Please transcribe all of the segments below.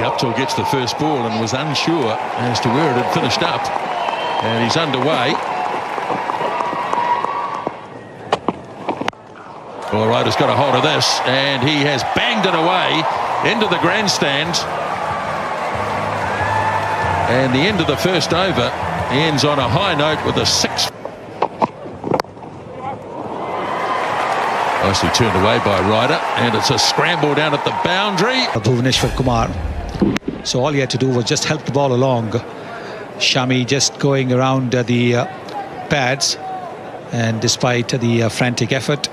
Guptill gets the first ball and was unsure as to where it had finished up. And he's underway. All right, has got a hold of this, and he has banged it away into the grandstand. And the end of the first over ends on a high note with a 6. Nicely turned away by Ryder, and it's a scramble down at the boundary. Bhuvaneshwar Kumar. So all he had to do was just help the ball along. Shami just going around the pads, and despite the frantic effort,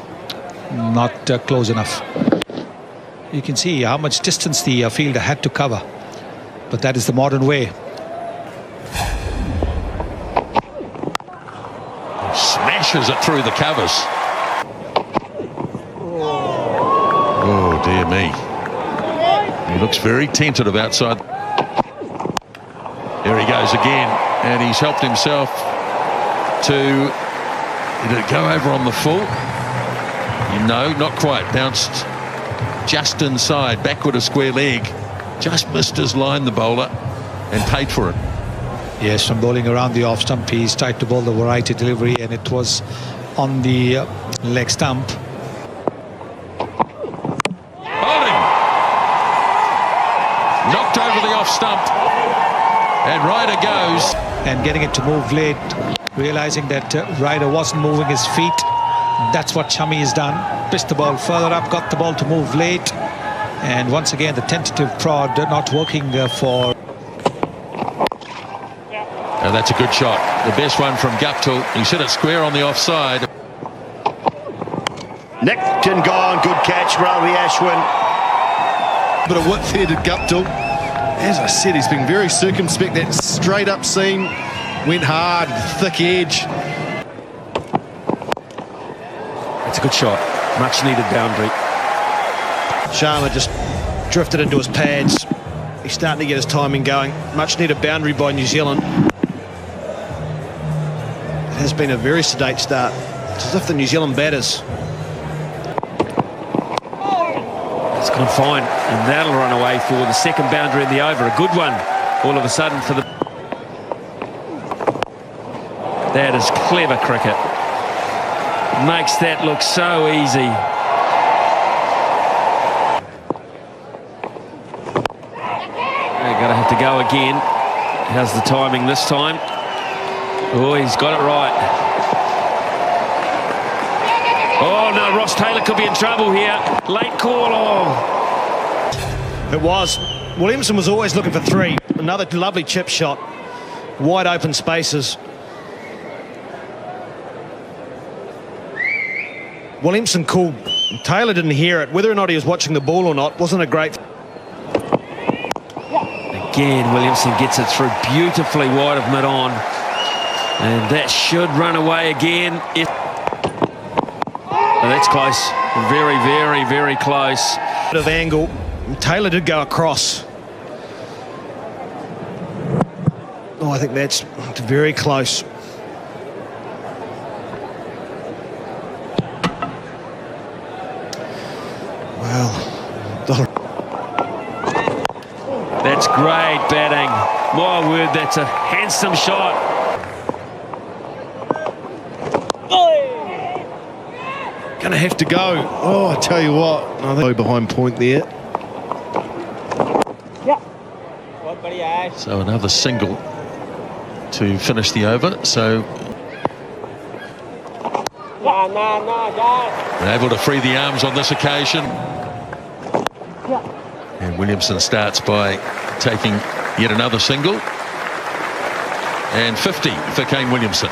not close enough. You can see how much distance the fielder had to cover, but that is the modern way. Smashes it through the covers. Oh dear me. He looks very tentative outside. There he goes again, and he's helped himself to go over on the full. No, not quite. Bounced just inside, backward a square leg. Just missed his line, the bowler, and paid for it. Yes, from bowling around the off stump, he's tried to bowl the variety delivery, and it was on the leg stump. Bowling! Knocked over the off stump, and Ryder goes. And getting it to move late, realizing that Ryder wasn't moving his feet. That's what Shami has done. Pitched the ball further up, got the ball to move late. And once again, the tentative prod not working for... And that's a good shot. The best one from Guptill. He hit it square on the offside. Nicked and gone. Good catch, Ravi Ashwin. Bit of width here to Guptill. As I said, he's been very circumspect. That straight up seam went hard, thick edge. It's a good shot. Much needed boundary. Sharma just drifted into his pads. He's starting to get his timing going. Much needed boundary by New Zealand. It has been a very sedate start. It's as if the New Zealand batters. It's gone fine, and that'll run away for the second boundary in the over. A good one all of a sudden for the... That is clever cricket. Makes that look so easy. They're going to have to go again. How's the timing this time? Oh, he's got it right. Oh no, Ross Taylor could be in trouble here. Late call. Oh. It was. Williamson was always looking for 3. Another lovely chip shot. Wide open spaces. Williamson called. Taylor didn't hear it. Whether or not he was watching the ball or not wasn't a great... Again, Williamson gets it through beautifully wide of mid-on. And that should run away again. Oh, that's close. Very, very, very close. Bit of angle. Taylor did go across. Oh, I think that's very close. Well, that's great batting. My word, that's a handsome shot. Gonna have to go. Oh, I tell you what. Another behind point there. So another single to finish the over. So they're able to free the arms on this occasion. And Williamson starts by taking yet another single. And 50 for Kane Williamson.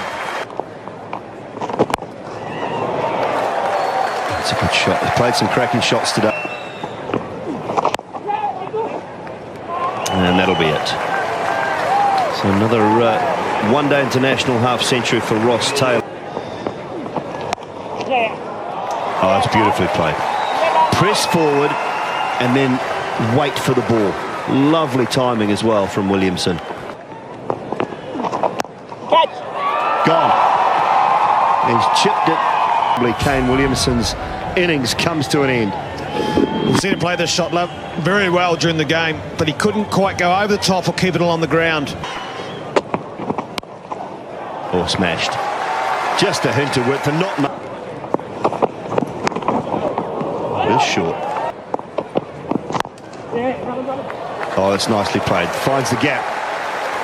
That's a good shot. He's played some cracking shots today. And that'll be it. So another one-day international half-century for Ross Taylor. Oh, that's beautifully played. Press forward and then wait for the ball. Lovely timing as well from Williamson. Gone. He's chipped it. Kane Williamson's innings comes to an end. We've seen him play this shot very well during the game, but he couldn't quite go over the top or keep it along the ground. Or smashed. Just a hint of width and not much. It is short. Oh, that's nicely played. Finds the gap.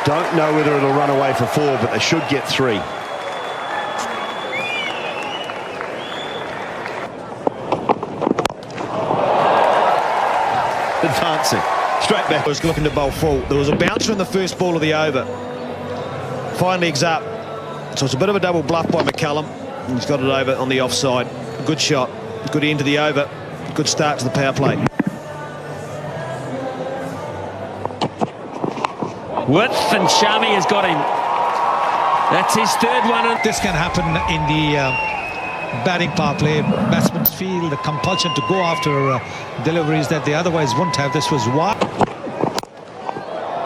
Don't know whether it'll run away for 4, but they should get 3. Advancing. Straight back. Was looking to bowl full. There was a bouncer in the first ball of the over. Fine legs up. So it's a bit of a double bluff by McCullum. And he's got it over on the offside. Good shot. Good end to the over. Good start to the power play. Width, and Shami has got him. That's his third one. This can happen in the batting power play. Batsmen feel the compulsion to go after deliveries that they otherwise wouldn't have. This was wide.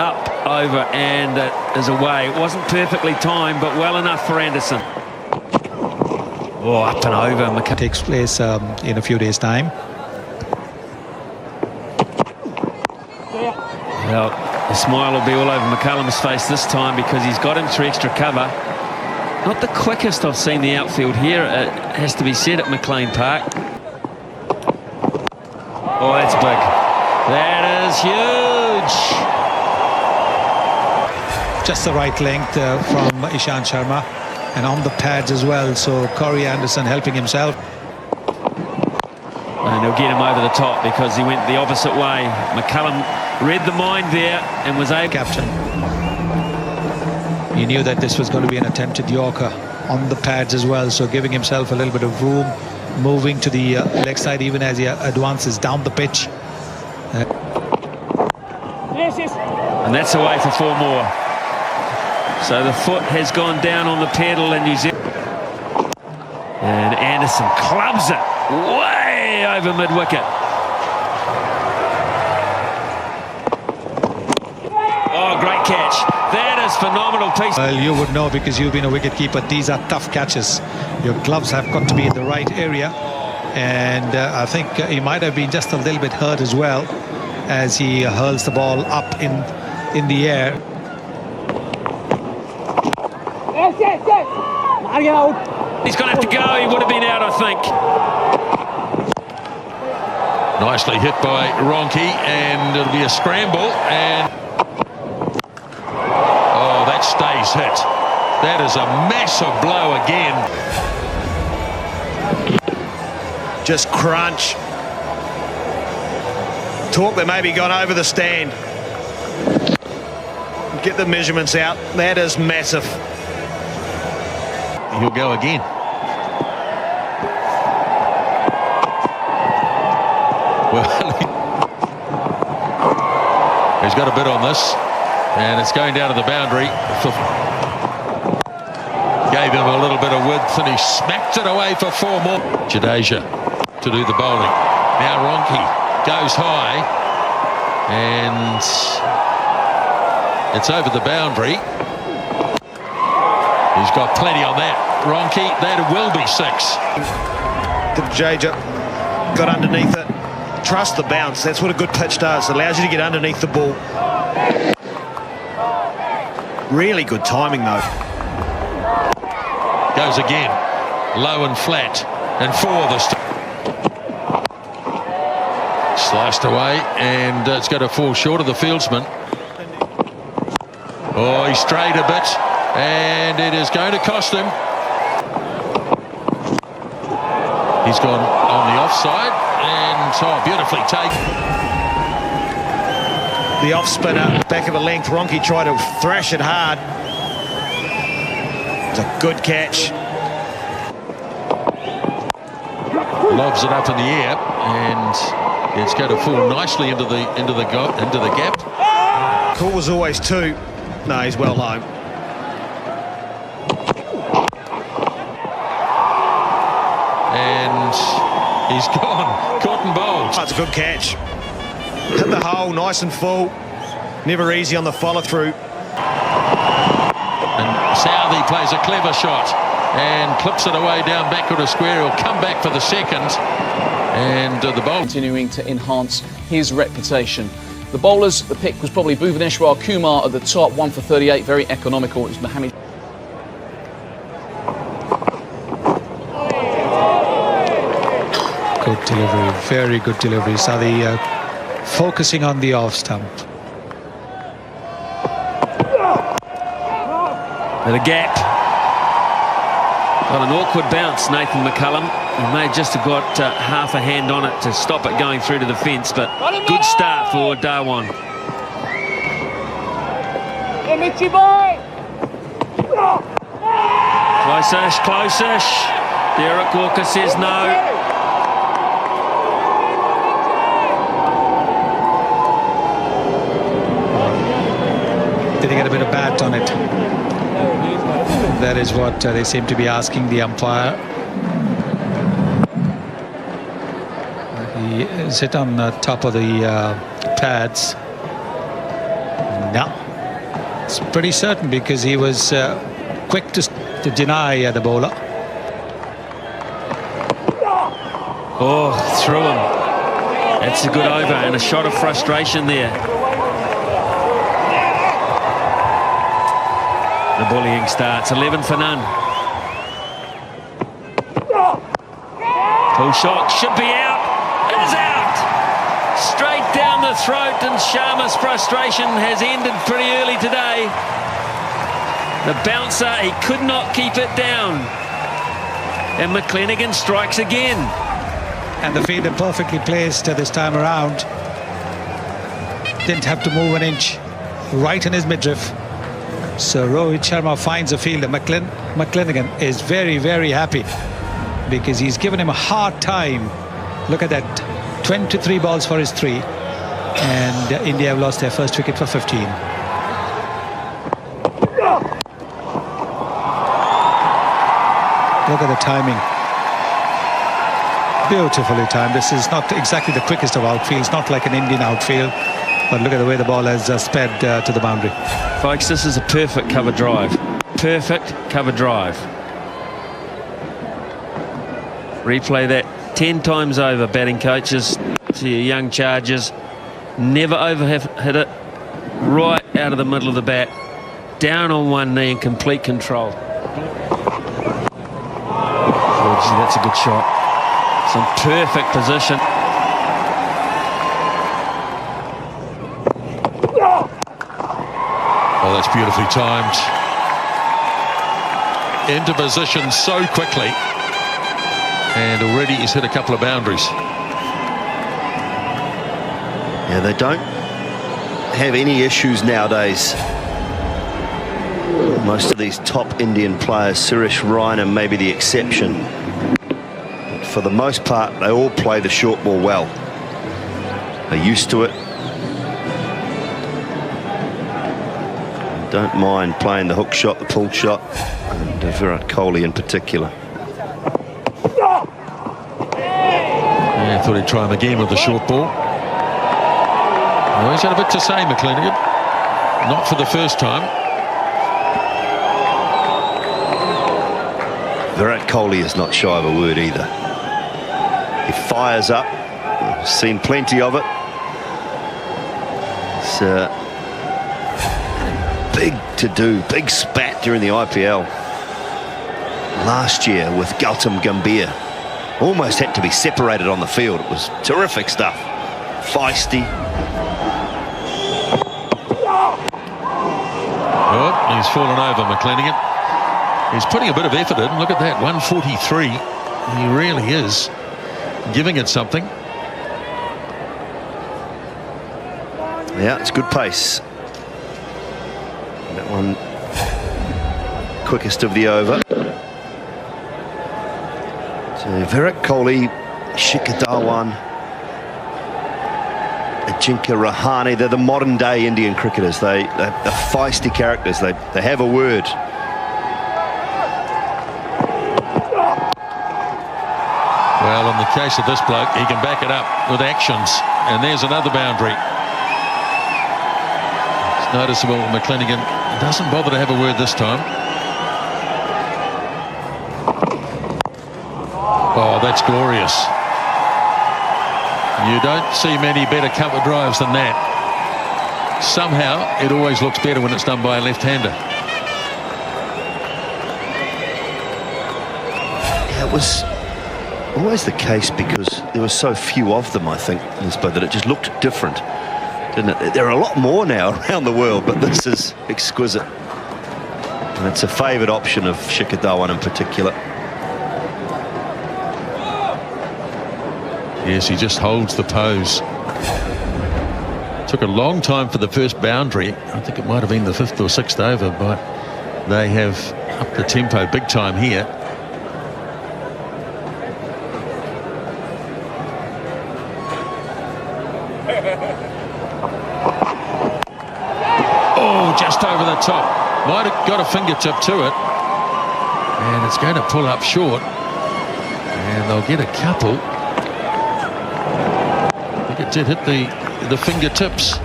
Up, over, and is away. It wasn't perfectly timed, but well enough for Anderson. Oh, up and over. McCullum Takes place in a few days' time. Well, the smile will be all over McCullum's face this time because he's got him through extra cover. Not the quickest I've seen the outfield here, it has to be said, at McLean Park. Oh, that's big. That is huge. Just the right length from Ishant Sharma, and on the pads as well. So Corey Anderson helping himself. And he'll get him over the top because he went the opposite way. McCullum read the mind there and was able. Captain. He knew that this was going to be an attempted Yorker on the pads as well, so giving himself a little bit of room, moving to the leg side even as he advances down the pitch. And that's away for 4 more. So the foot has gone down on the pedal in New Zealand. And Anderson clubs it way over mid-wicket. Oh, great catch. That is phenomenal piece. Well, you would know because you've been a wicket-keeper. These are tough catches. Your gloves have got to be in the right area. And I think he might have been just a little bit hurt as well as he hurls the ball up in the air. He's going to have to go. He would have been out, I think. Nicely hit by Ronke, and it'll be a scramble, and oh, that stays hit. That is a massive blow again. Just crunch. Talk that maybe gone over the stand. Get the measurements out. That is massive. He'll go again. Well, he's got a bit on this, and it's going down to the boundary. Gave him a little bit of width, and he smacked it away for 4 more. Jadeja to do the bowling. Now Ronke goes high, and it's over the boundary. He's got plenty on that. Ronke, that will be 6. Jadeja got underneath it. Trust the bounce. That's what a good pitch does. It allows you to get underneath the ball. Really good timing, though. Goes again. Low and flat. And 4 this time. Sliced away, and it's going to fall short of the fieldsman. Oh, he strayed a bit, and it is going to cost him. He's gone on the offside, and oh, beautifully taken. The off spinner, back of a length. Ronke tried to thrash it hard. It's a good catch. Lobs it up in the air, and it's going to fall nicely into the gap. Call was always 2. No, he's well home. And he's gone. Caught and bowled. That's a good catch. Hit the hole nice and full. Never easy on the follow-through. And Southey plays a clever shot and clips it away down backward of square. He'll come back for the second. And the bowl continuing to enhance his reputation. The bowlers, the pick was probably Bhuvaneshwar Kumar at the top, 1 for 38, very economical. It was Mohammed. Good delivery, very good delivery. Sadi focusing on the off stump. And a gap. Well, an awkward bounce, Nathan McCullum. He may just have got half a hand on it to stop it going through to the fence, but good start for Dhawan. Close-ish, close-ish. Derek Walker says no. Did he get a bit of bat on it? That is what they seem to be asking the umpire. He is hit on the top of the pads. No. It's pretty certain because he was quick to deny the bowler. Oh, through him. That's a good over and a shot of frustration there. The bullying starts, 11 for none. Full shot, should be out, is out! Straight down the throat, and Sharma's frustration has ended pretty early today. The bouncer, he could not keep it down. And McClenaghan strikes again. And the fielder perfectly placed this time around. Didn't have to move an inch. Right in his midriff. So Rohit Sharma finds a fielder. McClenaghan is very, very happy because he's given him a hard time. Look at that, 23 balls for his 3, and India have lost their first wicket for 15. Look at the timing. Beautifully timed. This is not exactly the quickest of outfields, not like an Indian outfield, but look at the way the ball has sped to the boundary. Folks, this is a perfect cover drive. Perfect cover drive. Replay that 10 times over, batting coaches, to your young chargers. Never hit it right out of the middle of the bat. Down on one knee in complete control. Oh, gee, that's a good shot. Some perfect position. Oh, that's beautifully timed. Into position so quickly. And already he's hit a couple of boundaries. Yeah, they don't have any issues nowadays. Most of these top Indian players, Suresh Raina may be the exception. But for the most part, they all play the short ball well. They're used to it. Don't mind playing the hook shot, the pull shot, and Virat Kohli in particular. Yeah, I thought he'd try him again with the short ball. Well, he's had a bit to say, McClenaghan. Not for the first time. Virat Kohli is not shy of a word either. He fires up. We've seen plenty of it. It's big to do, big spat during the IPL last year with Gautam Gambhir. Almost had to be separated on the field. It was terrific stuff. Feisty. Oh, he's fallen over, McClenaghan. He's putting a bit of effort in. Look at that, 143. He really is giving it something. Yeah, it's good pace. That one quickest of the over. So Virat Kohli, Shikhar Dhawan, Ajinkya Rahane, they're the modern day Indian cricketers. They're feisty characters. They have a word. Well, in the case of this bloke, he can back it up with actions. And there's another boundary. It's noticeable McClenaghan doesn't bother to have a word this time. Oh, that's glorious. You don't see many better cover drives than that. Somehow, it always looks better when it's done by a left-hander. It was always the case because there were so few of them, I think, Lisbo, that it just looked different, didn't it? There are a lot more now around the world, but this is exquisite. And it's a favoured option of Shikadawan in particular. Yes, he just holds the pose. Took a long time for the first boundary. I think it might have been the 5th or 6th over, but they have upped the tempo big time here. Oh, just over the top. Might have got a fingertip to it. And it's going to pull up short. And they'll get a couple. I think it did hit the fingertips.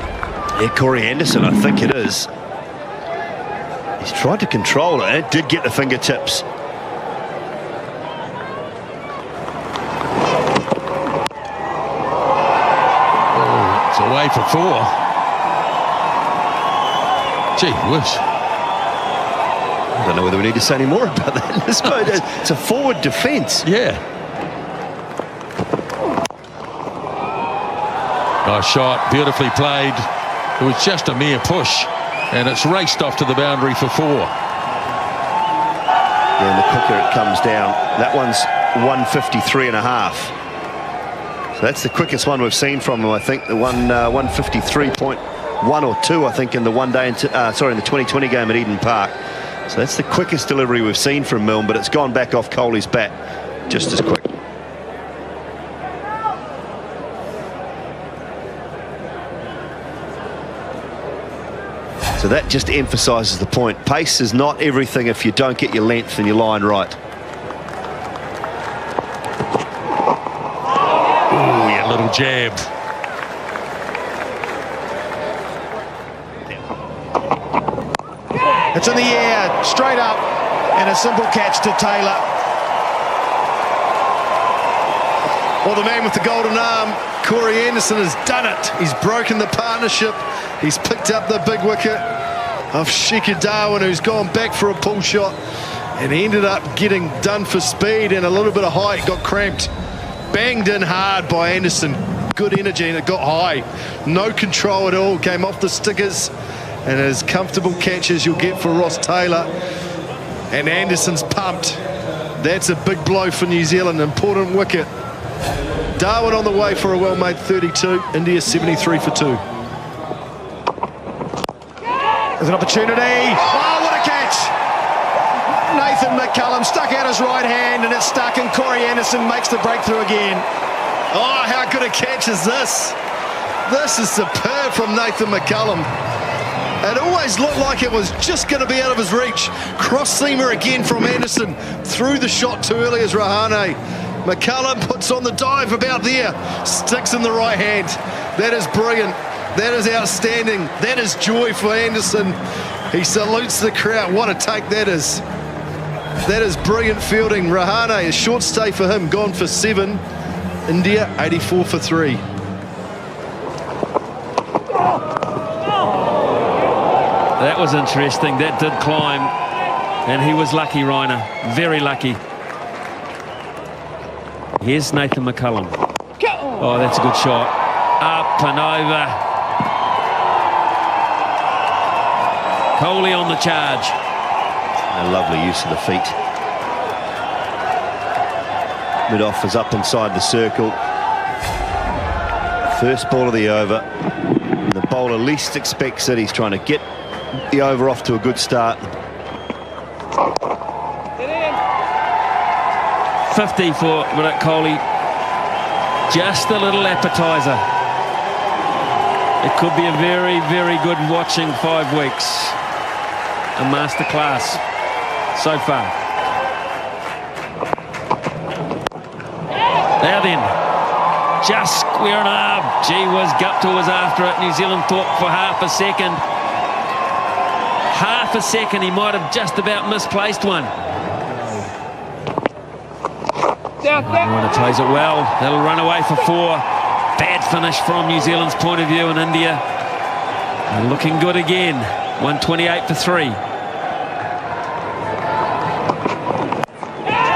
Yeah, Corey Anderson, I think it is. He's tried to control it. It did get the fingertips. Oh, it's away for 4. Gee whiz. I don't know whether we need to say any more about that. It's a forward defence. Yeah. Nice shot, beautifully played. It was just a mere push, and it's raced off to the boundary for 4. Yeah, and the quicker it comes down. That one's 153.5. So that's the quickest one we've seen from him. I think the one 153.1 or 2. I think in the in the 2020 game at Eden Park. So that's the quickest delivery we've seen from Milne, but it's gone back off Coley's bat just as quick. So that just emphasises the point. Pace is not everything if you don't get your length and your line right. Ooh, yeah, little jab. It's in the air, straight up, and a simple catch to Taylor. Well, the man with the golden arm, Corey Anderson, has done it. He's broken the partnership. He's picked up the big wicket of Shikadawan, who's gone back for a pull shot, and he ended up getting done for speed and a little bit of height. Got cramped. Banged in hard by Anderson. Good energy, and it got high. No control at all. Came off the stickers. And as comfortable catch as you'll get for Ross Taylor. And Anderson's pumped. That's a big blow for New Zealand. Important wicket. Darwin on the way for a well-made 32. India 73 for 2. There's an opportunity. Oh, what a catch! Nathan McCullum stuck out his right hand, and it's stuck, and Corey Anderson makes the breakthrough again. Oh, how good a catch is this? This is superb from Nathan McCullum. It always looked like it was just going to be out of his reach. Cross-seamer again from Anderson. Threw the shot too early as Rahane. McCullum puts on the dive about there. Sticks in the right hand. That is brilliant. That is outstanding. That is joy for Anderson. He salutes the crowd. What a take that is. That is brilliant fielding. Rahane, a short stay for him. Gone for 7. India 84 for 3. That was interesting. That did climb, and he was lucky, Reiner. Very lucky. Here's Nathan McCullum. Oh, that's a good shot. Up and over. Coley on the charge. A lovely use of the feet. Mid-off is up inside the circle. First ball of the over. The bowler least expects it. He's trying to get the over off to a good start. 50 for Virat Kohli. Just a little appetizer. It could be a very, very good watching 5 weeks. A masterclass so far. Now then, just square and arm. Gee whiz, Gupta was after it. New Zealand thought for half a second. Half a second, he might have just about misplaced one. Warner plays it well. That'll run away for 4. Bad finish from New Zealand's point of view, and India are looking good again. 128 for 3.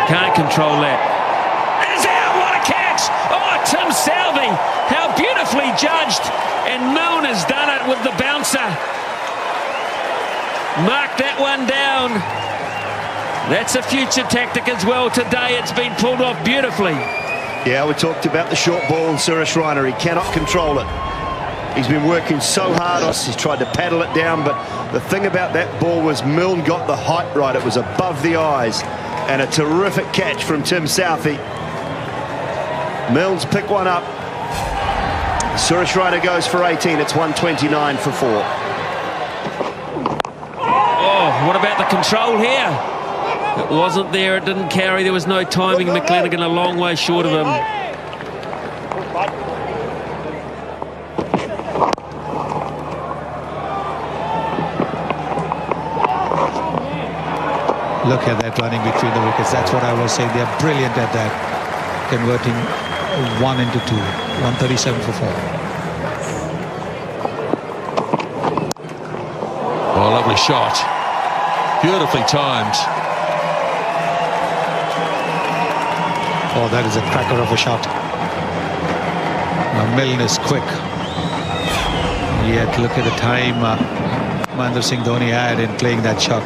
Can't control that. It's out. What a catch! Oh, Tim Southey. How beautifully judged. And Milne has done it with the bouncer. Mark that one down. That's a future tactic as well. Today it's been pulled off beautifully. Yeah, we talked about the short ball and Suresh Raina. He cannot control it. He's been working so hard. He's tried to paddle it down, but the thing about that ball was Milne got the height right. It was above the eyes. And a terrific catch from Tim Southey. Milne's picked one up. Suresh Raina goes for 18. It's 129 for 4. Oh, what about the control here? It wasn't there. It didn't carry. There was no timing. McClenaghan a long way short of him. Look at that running between the wickets. That's what I was saying. They're brilliant at that. Converting 1 into 2. 137 for 4. Oh, lovely shot. Beautifully timed. Oh, that is a cracker of a shot. Now, Milne is quick. Yet look at the time Mahendra Singh Dhoni had in playing that shot.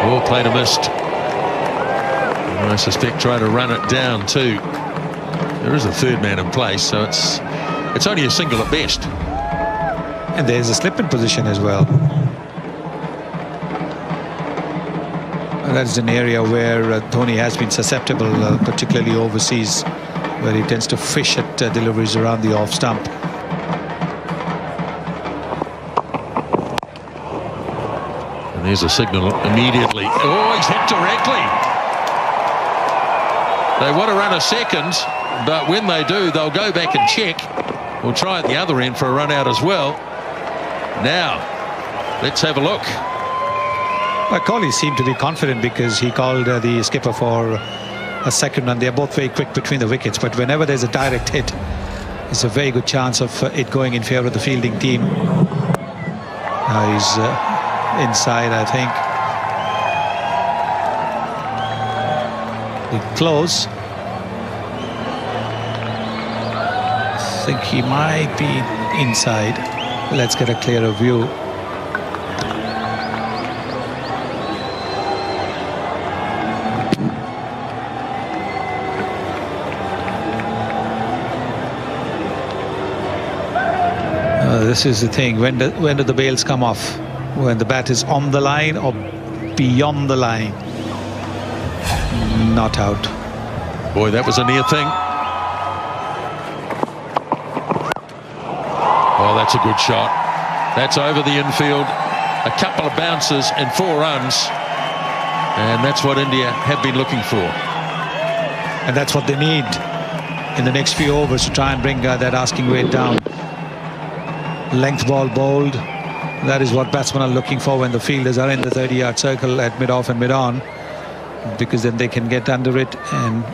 Oh, played a missed. And I suspect trying to run it down too. There is a third man in place, so it's only a single at best. And there's a slip in position as well. That's an area where Dhoni has been susceptible, particularly overseas, where he tends to fish at deliveries around the off stump. And there's a signal immediately. Oh, he's hit directly. They want to run a second, but when they do, they'll go back and check. We'll try at the other end for a run out as well. Now, let's have a look. Well, Kohli seemed to be confident because he called the skipper for a second run. They're both very quick between the wickets, but whenever there's a direct hit, there's a very good chance of it going in favour of the fielding team. Now he's inside, I think. Close. I think he might be inside. Let's get a clearer view. This is the thing. When do the bails come off? When the bat is on the line or beyond the line? Not out. Boy, that was a near thing. Oh, that's a good shot. That's over the infield. A couple of bounces and 4 runs. And that's what India have been looking for. And that's what they need in the next few overs to try and bring that asking weight down. Length ball bowled. That is what batsmen are looking for when the fielders are in the 30-yard circle at mid-off and mid-on, because then they can get under it and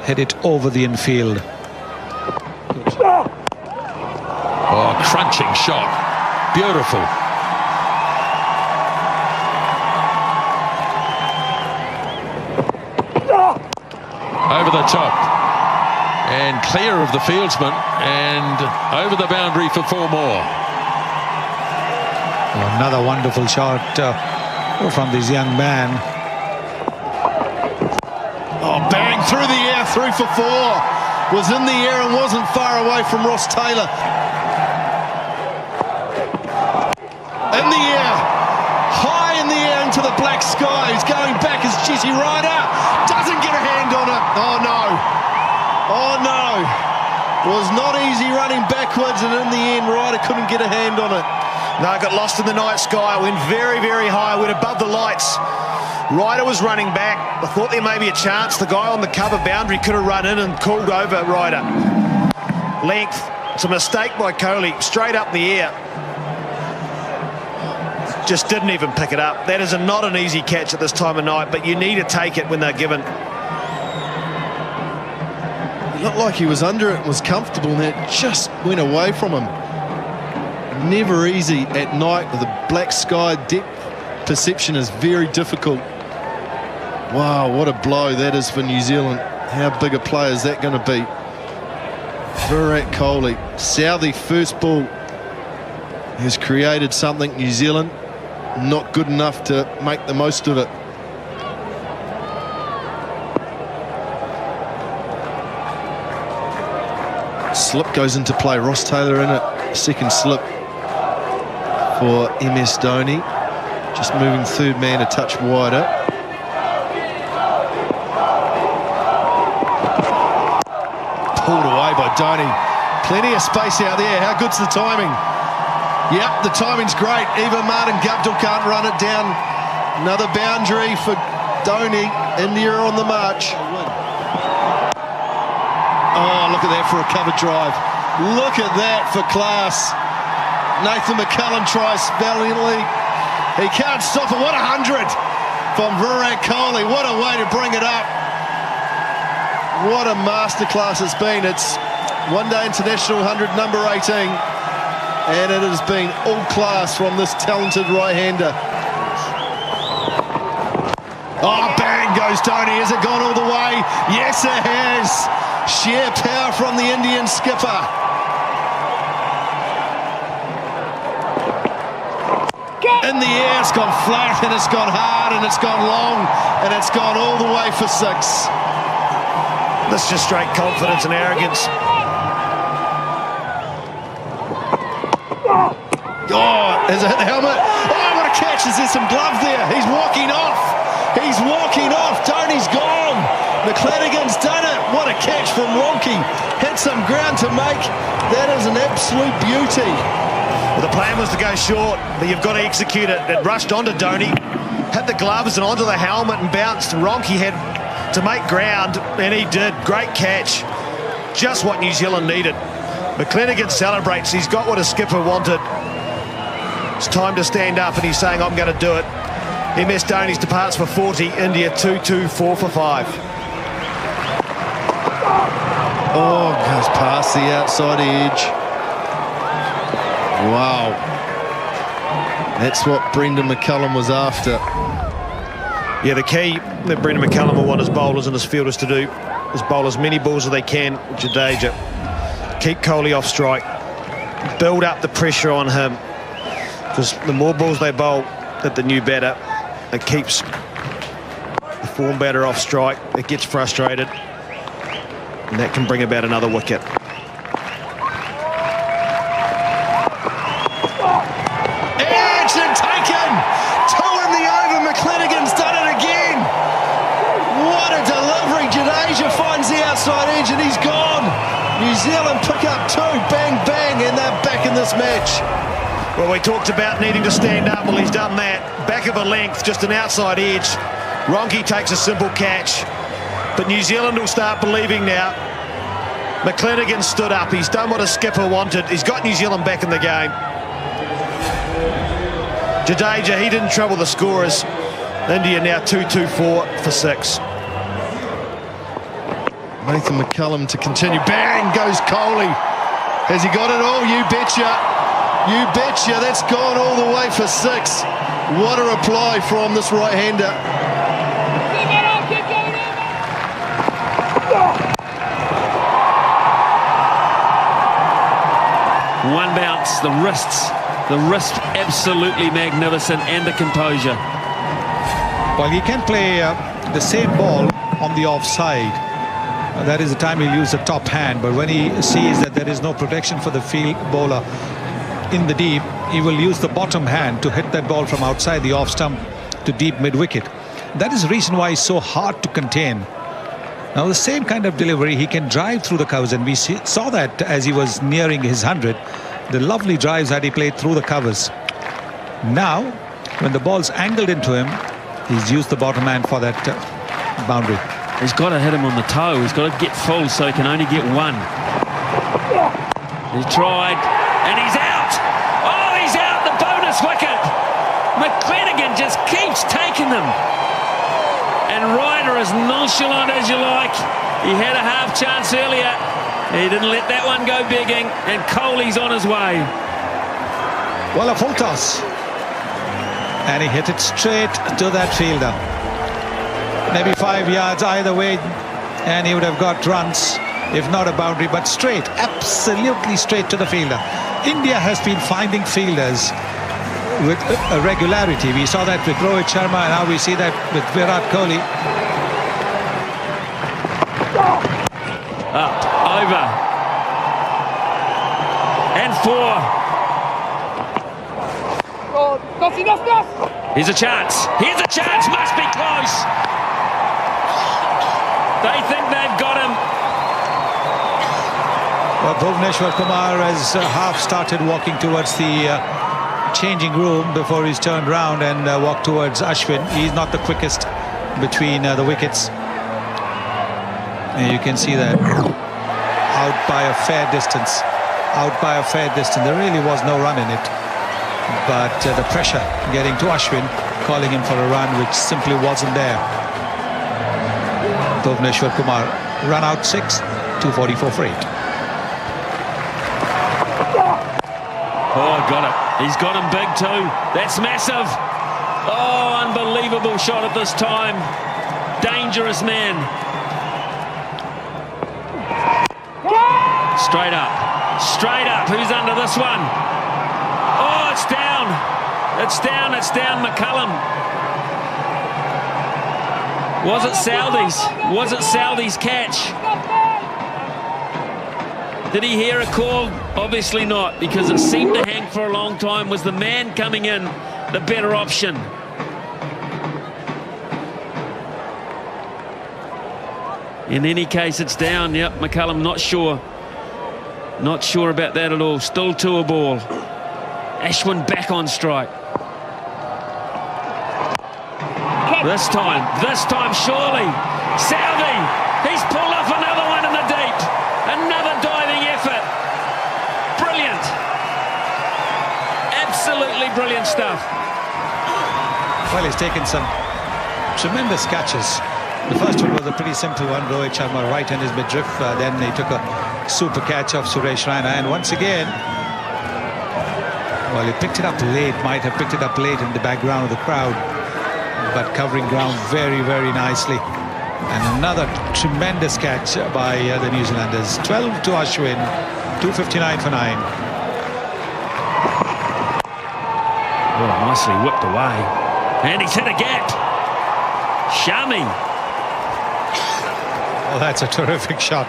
hit it over the infield. Oh, crunching shot. Beautiful. Over the top. And clear of the fieldsman and over the boundary for 4 more. Another wonderful shot from this young man. Oh, bang through the air, through for 4. Was in the air and wasn't far away from Ross Taylor. In the air, high in the air into the black sky. He's going back as Jesse Ryder. Doesn't get a hand on it. Oh no. Oh no. Was not easy running backwards, and in the end Ryder couldn't get a hand on it. No, got lost in the night sky. Went very, very high. Went above the lights. Ryder was running back. I thought there may be a chance. The guy on the cover boundary could have run in and called over Ryder. Length. It's a mistake by Kohli. Straight up the air. Just didn't even pick it up. That is not an easy catch at this time of night, but you need to take it when they're given. looked like he was under it and was comfortable, and it just went away from him. Never easy at night with a black sky. Depth perception is very difficult. Wow, what a blow that is for New Zealand. How big a player is that going to be? Virat Kohli, Southie first ball, has created something. New Zealand not good enough to make the most of it. Slip goes into play. Ross Taylor in it. Second slip for MS Dhoni. Just moving third man a touch wider. Pulled away by Dhoni. Plenty of space out there. How good's the timing? Yep, the timing's great. Even Martin Guptill can't run it down. Another boundary for Dhoni. India on the march. Oh, look at that for a cover drive. Look at that for class. Nathan McCullum tries valiantly. He can't stop it. What a 100 from Virat Kohli. What a way to bring it up. What a masterclass it's been. It's One Day International 100, number 18. And it has been all class from this talented right-hander. Oh, bang goes Dhoni. Has it gone all the way? Yes, it has. Sheer power from the Indian skipper. In the air, it's gone flat, and it's gone hard, and it's gone long, and it's gone all the way for 6. That's just straight confidence and arrogance. Oh, has it hit the helmet? Oh, what a catch. Is there some glove there? He's walking off. He's walking off. Dhoni's gone. McClenaghan's done it. What a catch from Ronke. Had some ground to make. That is an absolute beauty. Well, the plan was to go short, but you've got to execute it. It rushed onto Dhoni, had the gloves and onto the helmet and bounced. Ronke had to make ground, and he did. Great catch. Just what New Zealand needed. McClenaghan celebrates. He's got what a skipper wanted. It's time to stand up, and he's saying, I'm going to do it. MS Dhoni's departs for 40. India 2-2, 4 for 5. Oh, goes past the outside edge. Wow. That's what Brendan McCullum was after. Yeah, the key that Brendan McCullum will want his bowlers and his fielders to do is bowl as many balls as they can with Jadeja. Keep Kohli off strike. Build up the pressure on him. Because the more balls they bowl at the new batter, it keeps the form batter off strike. It gets frustrated. And that can bring about another wicket. Edge and taken! 2 in the over. McClenaghan's done it again. What a delivery. Jadeja finds the outside edge and he's gone. New Zealand pick up 2. Bang, bang, and they're back in this match. Well, we talked about needing to stand up. Well, he's done that. Back of a length, just an outside edge. Ronke takes a simple catch. But New Zealand will start believing now. McClenaghan stood up. He's done what a skipper wanted. He's got New Zealand back in the game. Jadeja, he didn't trouble the scorers. India now 2-2-4 for 6. Nathan McCullum to continue. Bang goes Kohli. Has he got it all? You betcha. You betcha. That's gone all the way for 6. What a reply from this right-hander. One bounce, the wrist absolutely magnificent, and the composure. Well, he can play the same ball on the offside. That is the time he'll use the top hand, but when he sees that there is no protection for the field bowler in the deep, he will use the bottom hand to hit that ball from outside the off stump to deep mid-wicket. That is the reason why he's so hard to contain. Now the same kind of delivery, he can drive through the covers, and we saw that as he was nearing his 100, the lovely drives that he played through the covers. Now when the ball's angled into him, he's used the bottom hand for that boundary. He's got to hit him on the toe. He's got to get full so he can only get 1. He tried, and he's out. Oh, he's out, the bonus wicket. McClenaghan just keeps taking them. And Ryder as nonchalant as you like. He had a half chance earlier. He didn't let that one go begging, and Coley's on his way. Well, a full toss. And he hit it straight to that fielder. Maybe 5 yards either way, and he would have got runs, if not a boundary, but straight, absolutely straight to the fielder. India has been finding fielders with a regularity. We saw that with Rohit Sharma, and now we see that with Virat Kohli. Up, over, and 4. Here's a chance. Here's a chance. Must be close. They think they've got him. Well, Bhuvneshwar Kumar has half started walking towards the changing room before he's turned round and walked towards Ashwin. He's not the quickest between the wickets. And you can see that out by a fair distance. Out by a fair distance. There really was no run in it. But the pressure getting to Ashwin, calling him for a run which simply wasn't there. Bhuvneshwar Kumar run out 6, 244 for 8. Oh, got it. He's got him big too. That's massive. Oh, unbelievable shot at this time. Dangerous man. Straight up. Straight up. Who's under this one? Oh, it's down. It's down. It's down. McCullum. Was it Southey's? Was it Southey's catch? Did he hear a call? Obviously not, because it seemed to hang for a long time. Was the man coming in the better option? In any case, it's down. Yep, McCullum not sure. Not sure about that at all. Still 2 a ball. Ashwin back on strike. This time surely. Southey, he's pulled off another one in the deep. Another diving effort. Brilliant. Absolutely brilliant stuff. Well, he's taken some tremendous catches. The first one was a pretty simple one. Rohit Sharma right in his midriff. Then he took a super catch of Suresh Raina. And once again, well, he picked it up late. Might have picked it up late in the background of the crowd. But covering ground very, very nicely. And another tremendous catch by the New Zealanders. 12 to Ashwin, 259 for 9. Oh, nicely whipped away. And he's hit a gap. Shami. Oh, that's a terrific shot.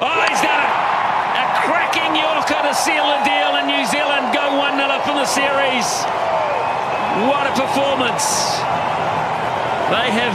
Oh, he's done it. A cracking Yorker to seal the deal, and New Zealand go 1-0 up in the series. What a performance. They have